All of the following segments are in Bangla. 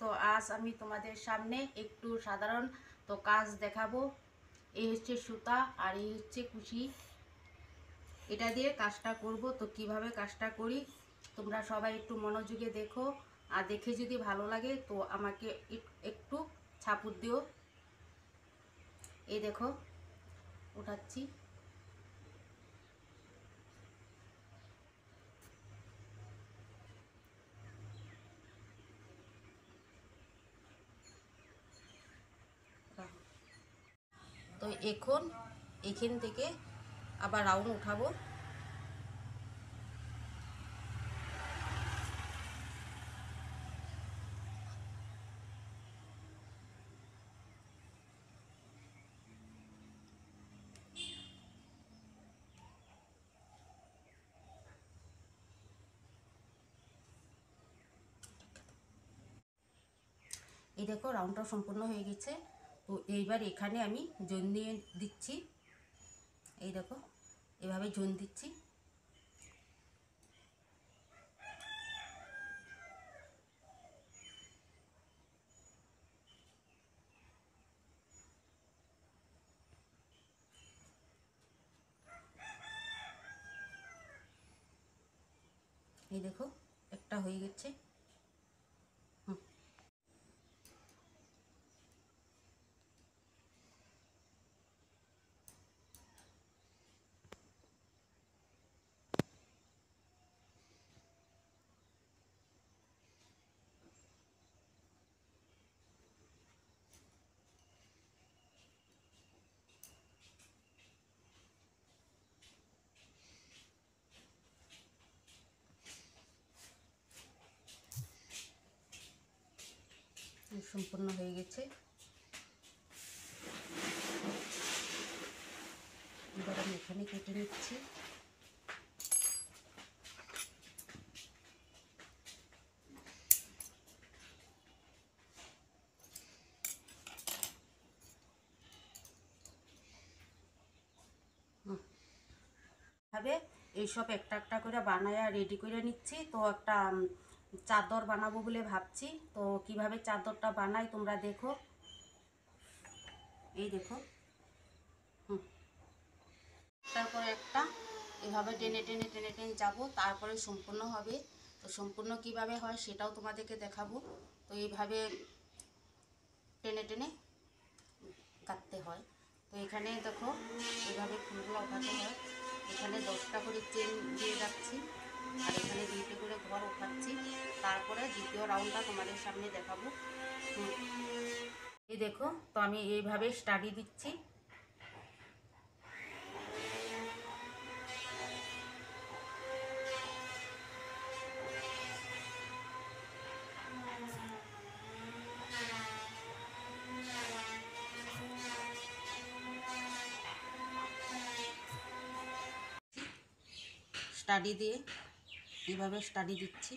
তো আজ আমি তোমাদের সামনে একটু সাধারণ তো কাজ দেখাবো। এই হচ্ছে সুতা আর এই হচ্ছে কুশি, এটা দিয়ে কাজটা করব। তো কিভাবে কাজটা করি তোমরা সবাই একটু মনোযোগে দেখো, আর দেখে যদি ভালো লাগে তো আমাকে একটু সাপোর্ট দিও। এই দেখো উঠাচ্ছি। তো এখন এখান থেকে আবার রাউন্ড উঠাবো। এই দেখো রাউন্ডটা সম্পূর্ণ হয়ে গেছে। তো এইবার এখানে আমি জোন দিয়ে দিচ্ছি। এই দেখো এভাবে জোন দিচ্ছি। এই দেখো একটা হয়ে গেছে। সম্পূর্ণ হয়ে গেছে। এবার আমি এখানে কেটে নিচ্ছি। ভাবে এইসব একটা একটা করে বানায়া রেডি করে নিচ্ছি। তো একটা চাদর বানাবো বলে ভাবছি। তো কিভাবে চাদরটা বানাই তোমরা দেখো। এই দেখো তারপরে একটা এভাবে টেনে টেনে টেনে টেনে যাবো, তারপরে সম্পূর্ণ হবে। তো সম্পূর্ণ কিভাবে হয় সেটাও তোমাদেরকে দেখাবো। তো এইভাবে টেনে টেনে কাটতে হয়। তো এখানে দেখো এভাবে ফুলগুলো ওঠাতে হয়। এখানে 10টা করে চেন দিয়ে যাচ্ছি, আর এখানে 2টে করে ঘর ওঠাচ্ছি। তারপরে দ্বিতীয় রাউন্ডটা তোমাদের সামনে দেখাবো। এই দেখো তো আমি এইভাবে স্টাডি দিচ্ছি। স্টাডি দিয়ে এইভাবে স্টাডি দিচ্ছি।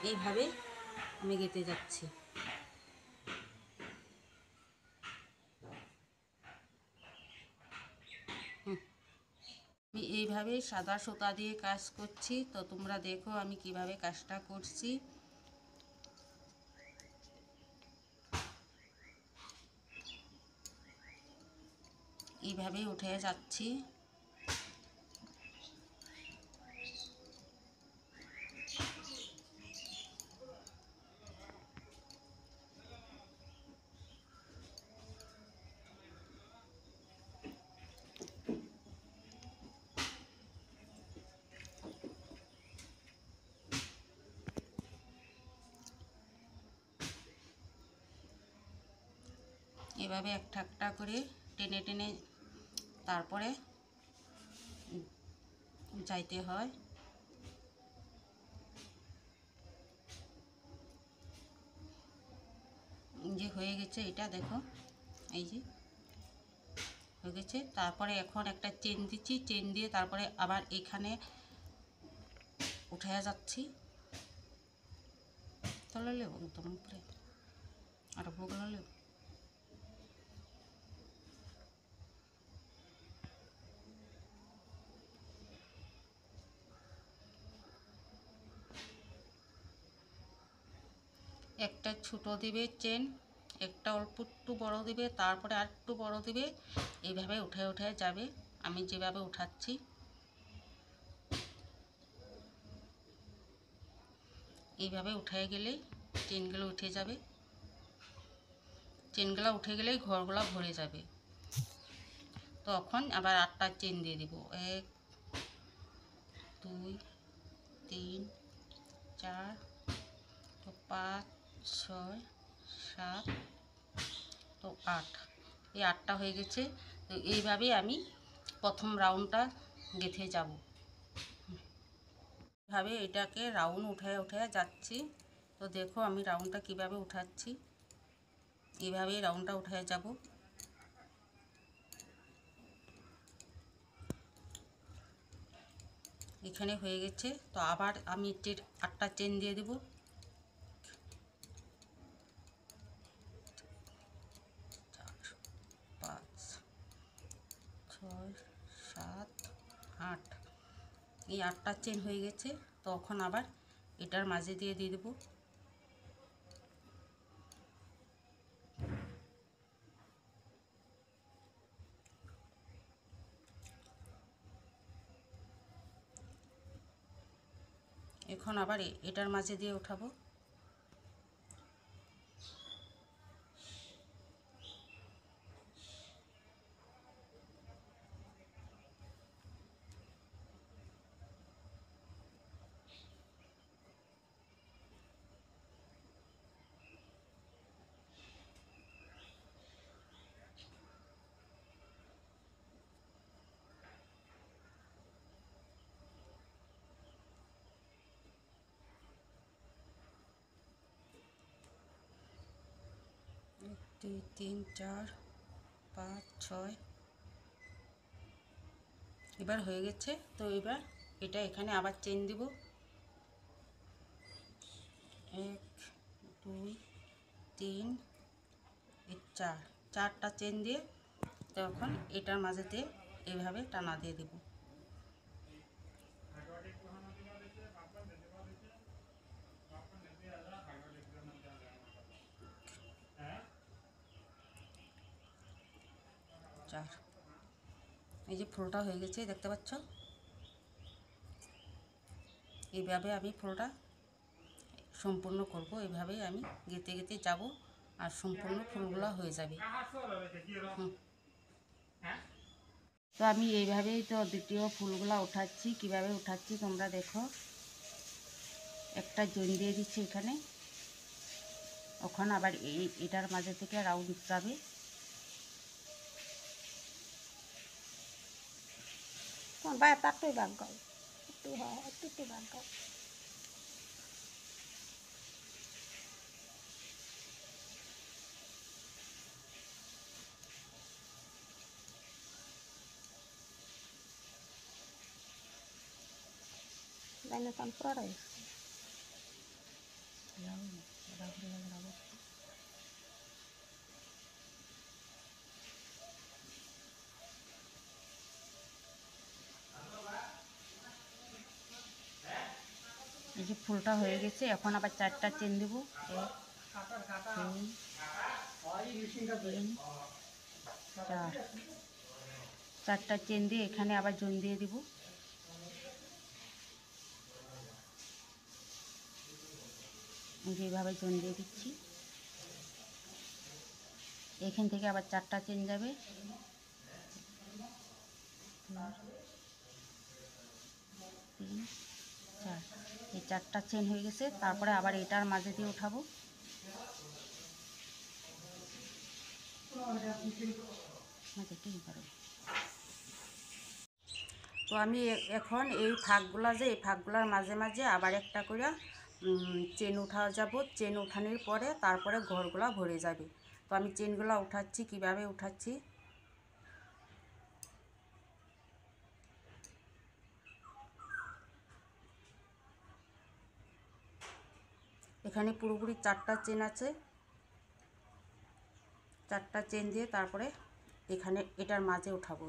এইভাবে আমি গেঁথে যাচ্ছি। আমি এইভাবে সাদা সুতা দিয়ে কাজ করছি। তো তোমরা দেখো আমি কিভাবে কাজটা করছি। এইভাবেই উঠে যাচ্ছি। এভাবে একটা একটা করে টেনে টেনে তারপরে যাইতে হয়। যে হয়ে গেছে এটা দেখো, এই যে হয়ে গেছে। তারপরে এখন একটা চেন দিচ্ছি, চেন দিয়ে তারপরে আবার এখানে উঠে যাচ্ছি। তলে লেব একদম উপরে আর বগলা লেব। একটা ছোট দিবে চেন, একটা অল্প একটু বড় দিবে, তারপরে আর একটু বড় দিবে, এইভাবে উঠে উঠে যাবে। আমি যেভাবে উঠাচ্ছি এইভাবে উঠে গেলেই চেনগুলো উঠে যাবে। চেনগুলো উঠে গেলেই ঘরগুলো ভরে যাবে। তখন আবার 8টা চেন দিয়ে দিব। 1 2 3 4 তো 5 6 7 তো 8। এই 8টা হয়ে গেছে। তো এইভাবেই আমি প্রথম রাউন্ডটা গেঁথে যাব। এভাবে এটাকে রাউন্ড উঠে উঠে যাচ্ছি। তো দেখো আমি রাউন্ডটা কিভাবে উঠাচ্ছি। এইভাবেই রাউন্ডটা উঠে যাব। এখানে হয়ে গেছে। তো আবার আমি 8টা চেন দিয়ে দেব। 4 5 6 7 8। এই 8টা চেন হয়ে গেছে। তখন আবার এটার মাঝে দিয়ে দেব। এখন আবার এটার মাঝে দিয়ে উঠাবো। দুই 3 4 5 6। এবার হয়ে গেছে। তো এবার এটা এখানে আবার চেন দিব। 1 2 3 4। 4টা চেন দিয়ে তখন এটার মাঝেতে এইভাবে টানা দিয়ে দেব। চার। এই যে ফুলটা হয়ে গেছে দেখতে পাচ্ছ। এইভাবে আমি ফুলটা সম্পূর্ণ করব। এইভাবেই আমি গেঁথে গেঁথে যাব আর সম্পূর্ণ ফুলগুলো হয়ে যাবে। তো আমি এইভাবেই তো দ্বিতীয় ফুলগুলো উঠাচ্ছি। কিভাবে উঠাচ্ছি তোমরা দেখো। একটা জয়েন দিয়ে দিচ্ছি এখানে। ওখানে আবার এটার মাঝে থেকে রাউন্ড যাবে। বাইরে তারটাই বাদ গাও একটু, হ্যাঁ একটু একটু বাদ গাও। লাইনে কান পড়াই এই যে ফুলটা হয়ে গেছে। এখন আবার 4টা চেন দেব। 1 2 3 4। 4টা চেন দিয়ে এখানে আবার জয়েন দিয়ে দিব। যেভাবে জয়েন দিয়ে দিচ্ছি। এখান থেকে আবার 4টা চেন যাবে। 3 4। এই 4টা চেন হয়ে গেছে। তারপরে আবার এটার মাঝে দিয়ে উঠাবো। তো আমি এখন এই ফাঁকগুলা যে এই ফাঁকগুলার মাঝে মাঝে আবার একটা করে চেন উঠা যাব। চেন উঠানোর পরে তারপরে ঘরগুলা ভরে যাবে। তো আমি চেনগুলা উঠাচ্ছি, কিভাবে উঠাচ্ছি। এখানে পুরোপুরি 4টা চেন আছে। 4টা চেন দিয়ে তারপরে এখানে এটার মাঝে উঠাবো।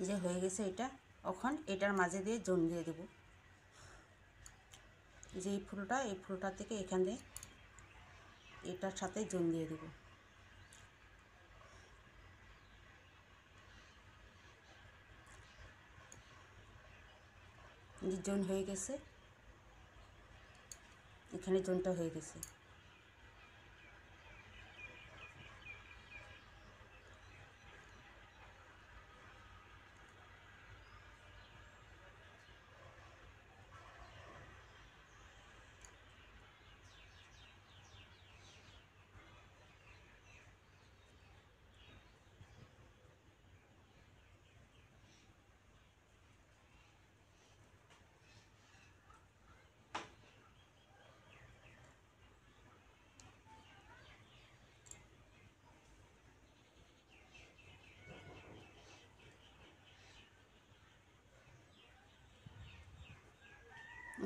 যে হয়ে গেছে এটা, এখন এটার মাঝে দিয়ে জোন দিয়ে দেব। যে এই ফুলটা থেকে এখান দিয়ে এটার সাথে জোন দিয়ে দেব। যে জোন হয়ে গেছে, এখানে জোনটা হয়ে গেছে।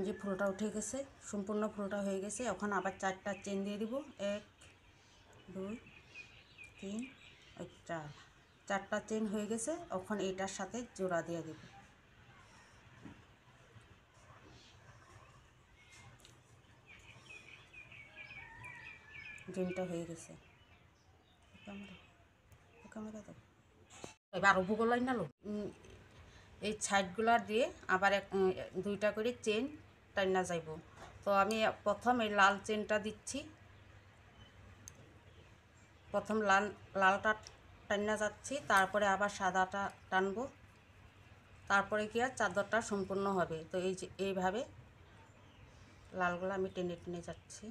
যে ফুলটা উঠে গেছে, সম্পূর্ণ ফুলটা হয়ে গেছে। এখন আবার 4টা চেন দিয়ে দিব। 1 2 3 4, 4টা চেন হয়ে গেছে। এখন এটার সাথে জোড়া দিয়ে দেব। জোনটা হয়ে গেছে। ক্যামেরা দাও এবার ভূগোল লাইন নালো। এই সাইডগুলা দিয়ে আবার 2টা করে চেন টাইনা যাইব। তো আমি প্রথম এই লাল চেনটা দিচ্ছি। প্রথম লালটা টাইনা যাচ্ছি, তারপরে আবার সাদাটা টানবো, তারপরে কি আর চাদরটা সম্পূর্ণ হবে। তো এই যে এইভাবে লালগুলো আমি টেনে টেনে যাচ্ছি।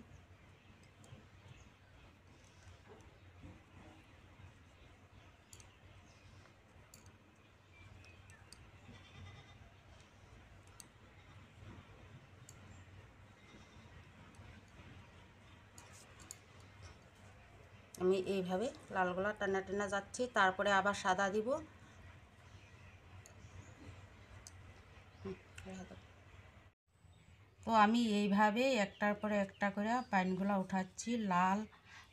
আমি এইভাবে লালগুলা টানা টানা যাচ্ছি, তারপরে আবার সাদা দিব। তো আমি এইভাবে একটার পরে একটা করে পাইনগুলো উঠাচ্ছি।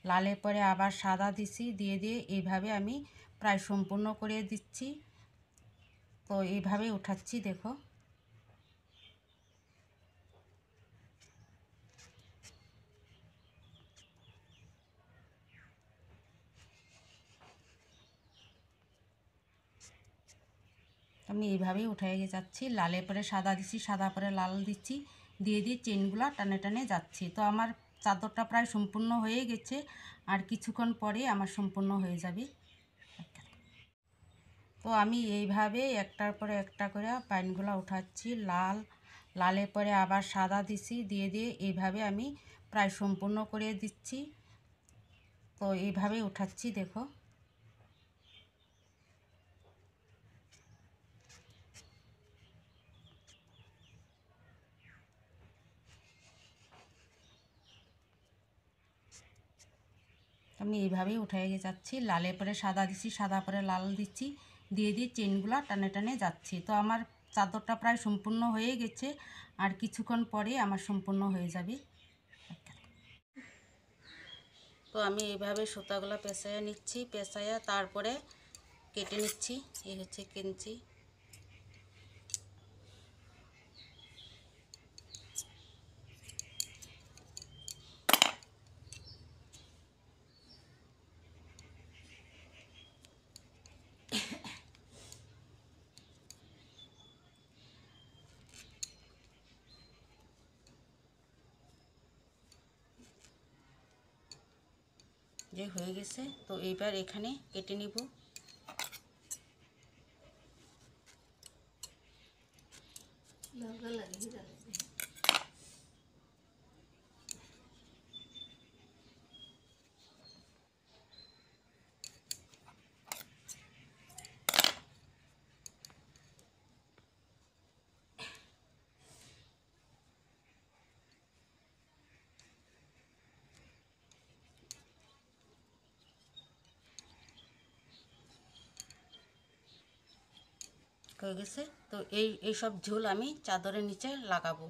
লালের পরে আবার সাদা দিছি, দিয়ে দিয়ে এইভাবে আমি প্রায় সম্পূর্ণ করে দিচ্ছি। তো এইভাবেই উঠাচ্ছি, দেখো। আমি এইভাবেই উঠে যাচ্ছি। লালের পরে সাদা দিচ্ছি, সাদা পরে লাল দিচ্ছি, দিয়ে দিয়ে চেনগুলো টানে টানে যাচ্ছি। তো আমার চাদরটা প্রায় সম্পূর্ণ হয়ে গেছে, আর কিছুক্ষণ পরে আমার সম্পূর্ণ হয়ে যাবে। তো আমি এইভাবে একটার পরে একটা করে পাইনগুলো উঠাচ্ছি। লালের পরে আবার সাদা দিচ্ছি, দিয়ে দিয়ে এইভাবে আমি প্রায় সম্পূর্ণ করে দিচ্ছি। তো এইভাবেই উঠাচ্ছি, দেখো। আমি এইভাবেই উঠে যাচ্ছি। লালের পরে সাদা দিচ্ছি, সাদা পরে লাল দিচ্ছি, দিয়ে দিয়ে চেনগুলা টানে টানে যাচ্ছি। তো আমার চাদরটা প্রায় সম্পূর্ণ হয়ে গেছে, আর কিছুক্ষণ পরে আমার সম্পূর্ণ হয়ে যাবে। তো আমি এইভাবে সুতাগুলো পেঁচাইয়া নিচ্ছি, পেঁচাইয়া তারপরে কেটে নিচ্ছি। এই হচ্ছে কেঞ্চি। যে হয়ে গেছে, তো এইবার এখানে কেটে নিব। হয়ে গেছে। তো এই সব ঝুল আমি চাদরের নিচে লাগাবো।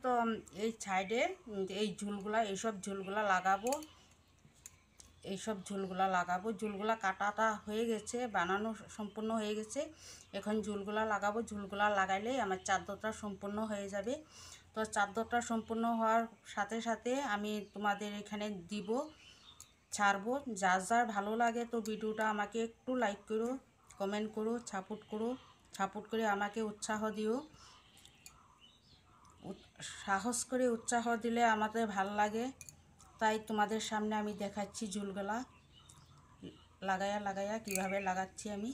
তো এই সাইডে এই ঝুলগুলা, এইসব ঝুলগুলা লাগাবো। এইসব ঝুলগুলা লাগাবো। ঝুলগুলা কাটাটা হয়ে গেছে, বানানো সম্পূর্ণ হয়ে গেছে। এখন ঝুলগুলা লাগাবো। ঝুলগুলা লাগাইলেই আমার চাদরটা সম্পূর্ণ হয়ে যাবে। তো চাদরটা সম্পূর্ণ হওয়ার সাথে সাথে আমি তোমাদের এখানে দিব, ছাড়বো। যার যার ভালো লাগে তো ভিডিওটা আমাকে একটু লাইক করো, কমেন্ট করো, সাপোর্ট করে আমাকে উৎসাহ দিও। সাহস করে উৎসাহ দিলে আমাদের ভালো লাগে। তাই তোমাদের সামনে আমি দেখাচ্ছি ঝুলগুলা লাগাইয়া কিভাবে লাগাচ্ছি আমি।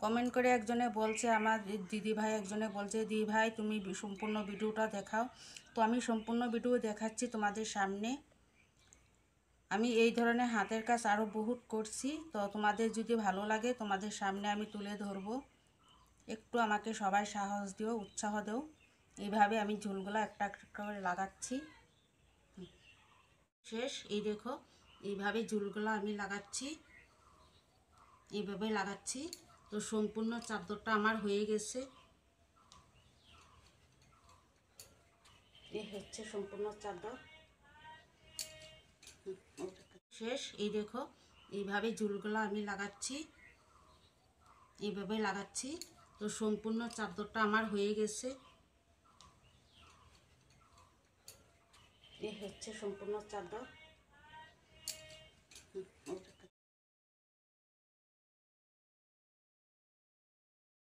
কমেন্ট করে একজনে বলছে, আমার দিদিভাই একজনে বলছে, দিদিভাই তুমি সম্পূর্ণ ভিডিওটা দেখাও। তো আমি সম্পূর্ণ ভিডিও দেখাচ্ছি তোমাদের সামনে। আমি এই ধরনের হাতের কাজ আরও বহুত করছি। তো তোমাদের যদি ভালো লাগে তোমাদের সামনে আমি তুলে ধরবো। একটু আমাকে সবাই সাহস দিও, উৎসাহ দাও। এইভাবে আমি ঝুলগুলো একটা একটা করে লাগাচ্ছি। শেষ। এই দেখো, এইভাবে ঝুলগুলো আমি লাগাচ্ছি, এইভাবে লাগাচ্ছি। তো সম্পূর্ণ চাদরটা আমার হয়ে গেছে। এই হচ্ছে সম্পূর্ণ চাদর। শেষ। এই দেখো, এইভাবে ঝুলগুলো আমি লাগাচ্ছি, এইভাবে লাগাচ্ছি। তো সম্পূর্ণ চাদরটা আমার হয়ে গেছে। এই হচ্ছে সম্পূর্ণ চাদর।